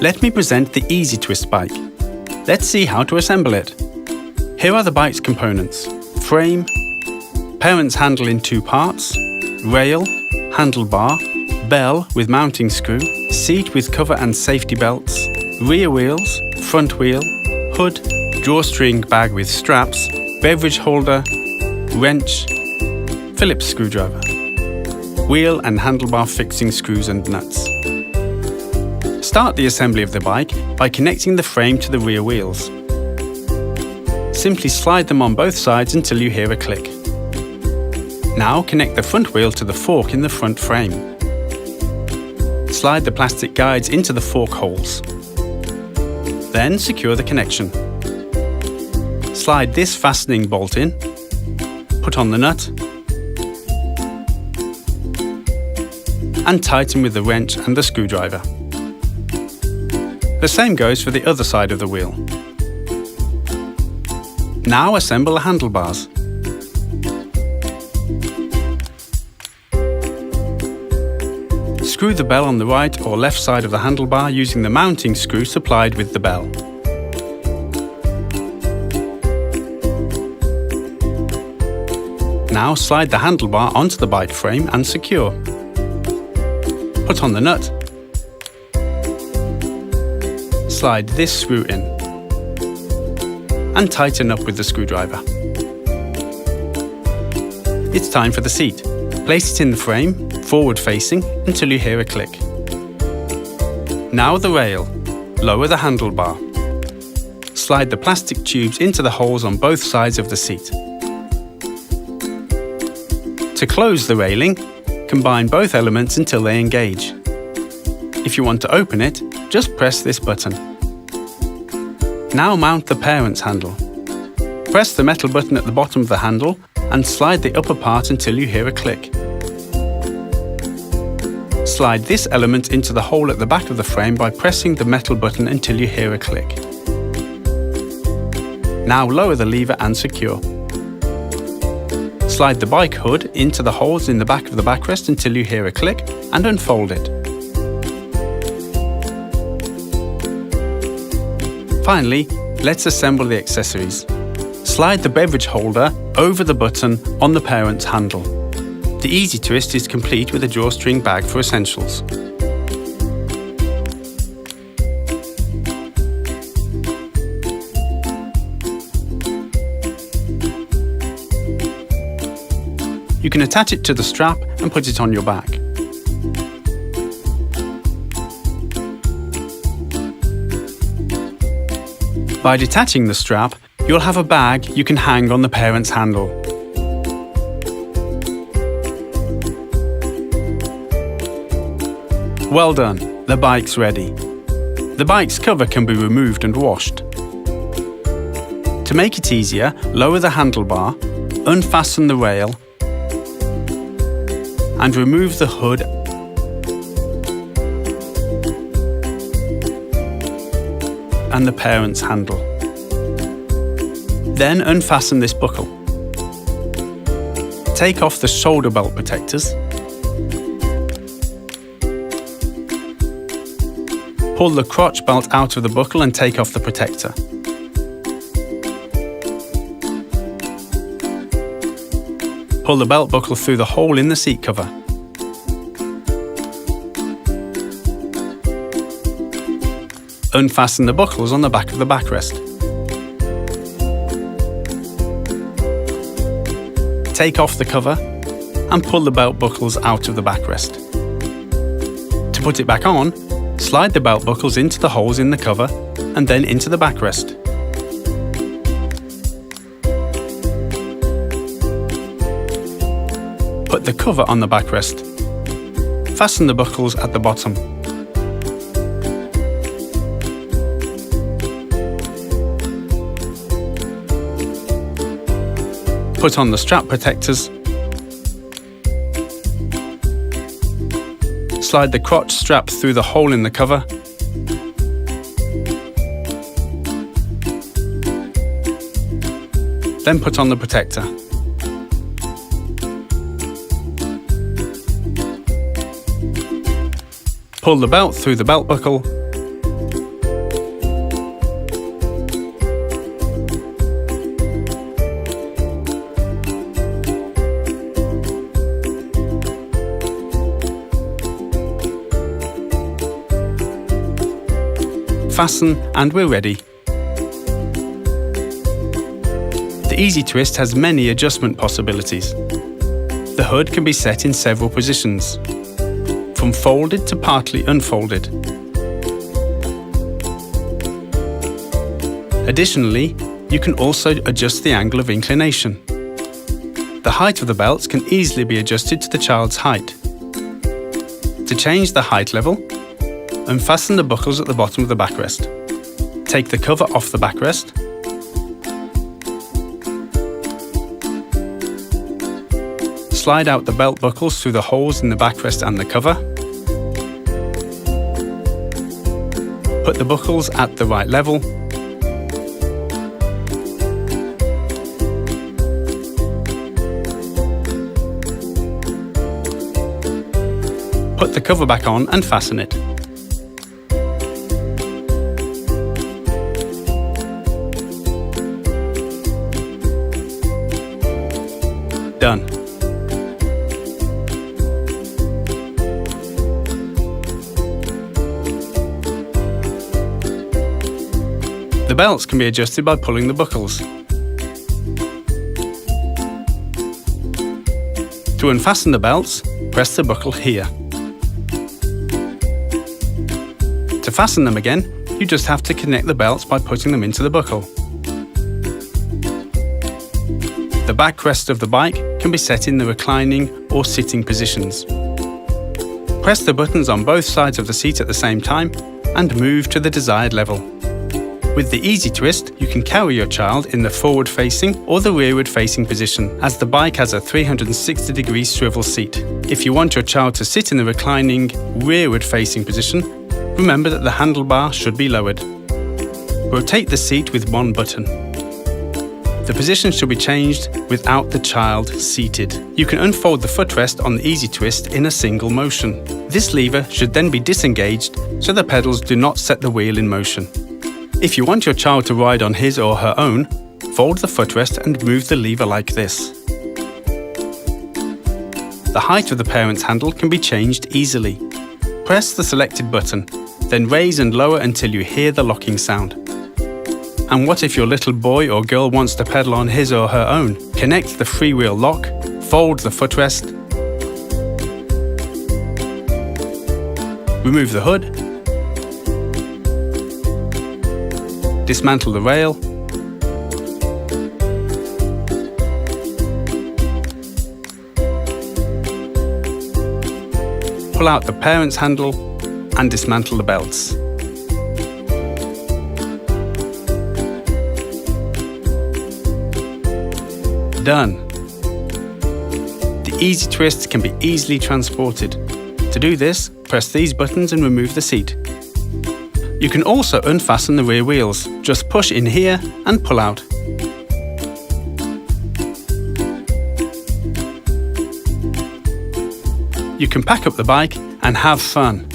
Let me present the Easytwist bike. Let's see how to assemble it. Here are the bike's components: frame, parent's handle in 2 parts, rail, handlebar, bell with mounting screw, seat with cover and safety belts, rear wheels, front wheel, hood, drawstring bag with straps, beverage holder, wrench, Phillips screwdriver, wheel and handlebar fixing screws and nuts. Start the assembly of the bike by connecting the frame to the rear wheels. Simply slide them on both sides until you hear a click. Now connect the front wheel to the fork in the front frame. Slide the plastic guides into the fork holes. Then secure the connection. Slide this fastening bolt in, put on the nut, and tighten with the wrench and the screwdriver. The same goes for the other side of the wheel. Now assemble the handlebars. Screw the bell on the right or left side of the handlebar using the mounting screw supplied with the bell. Now slide the handlebar onto the bike frame and secure. Put on the nut. Slide this screw in and tighten up with the screwdriver. It's time for the seat. Place it in the frame, forward facing, until you hear a click. Now the rail. Lower the handlebar. Slide the plastic tubes into the holes on both sides of the seat. To close the railing, combine both elements until they engage. If you want to open it, just press this button. Now mount the parent's handle. Press the metal button at the bottom of the handle and slide the upper part until you hear a click. Slide this element into the hole at the back of the frame by pressing the metal button until you hear a click. Now lower the lever and secure. Slide the bike hood into the holes in the back of the backrest until you hear a click and unfold it. Finally, let's assemble the accessories. Slide the beverage holder over the button on the parent's handle. The Easytwist is complete with a drawstring bag for essentials. You can attach it to the strap and put it on your back. By detaching the strap, you'll have a bag you can hang on the parent's handle. Well done, the bike's ready. The bike's cover can be removed and washed. To make it easier, lower the handlebar, unfasten the rail, and remove the hood and the parent's handle. Then unfasten this buckle. Take off the shoulder belt protectors. Pull the crotch belt out of the buckle and take off the protector. Pull the belt buckle through the hole in the seat cover. Unfasten the buckles on the back of the backrest. Take off the cover and pull the belt buckles out of the backrest. To put it back on, slide the belt buckles into the holes in the cover and then into the backrest. Put the cover on the backrest. Fasten the buckles at the bottom. Put on the strap protectors. Slide the crotch strap through the hole in the cover. Then put on the protector. Pull the belt through the belt buckle unfasten and we're ready. The Easytwist has many adjustment possibilities. The hood can be set in several positions, from folded to partly unfolded. Additionally, you can also adjust the angle of inclination. The height of the belts can easily be adjusted to the child's height. To change the height level, unfasten the buckles at the bottom of the backrest. Take the cover off the backrest. Slide out the belt buckles through the holes in the backrest and the cover. Put the buckles at the right level. Put the cover back on and fasten it. Done. The belts can be adjusted by pulling the buckles. To unfasten the belts, press the buckle here. To fasten them again, you just have to connect the belts by putting them into the buckle. The backrest of the bike can be set in the reclining or sitting positions. Press the buttons on both sides of the seat at the same time and move to the desired level. With the Easytwist, you can carry your child in the forward-facing or the rearward-facing position, as the bike has a 360-degree swivel seat. If you want your child to sit in the reclining, rearward-facing position, remember that the handlebar should be lowered. Rotate the seat with one button. The position should be changed without the child seated. You can unfold the footrest on the Easytwist in a single motion. This lever should then be disengaged so the pedals do not set the wheel in motion. If you want your child to ride on his or her own, fold the footrest and move the lever like this. The height of the parent's handle can be changed easily. Press the selected button, then raise and lower until you hear the locking sound. And what if your little boy or girl wants to pedal on his or her own? Connect the freewheel lock, fold the footrest, remove the hood, dismantle the rail, pull out the parent's handle and dismantle the belts. Done. The Easytwist can be easily transported. To do this, press these buttons and remove the seat. You can also unfasten the rear wheels. Just push in here and pull out. You can pack up the bike and have fun.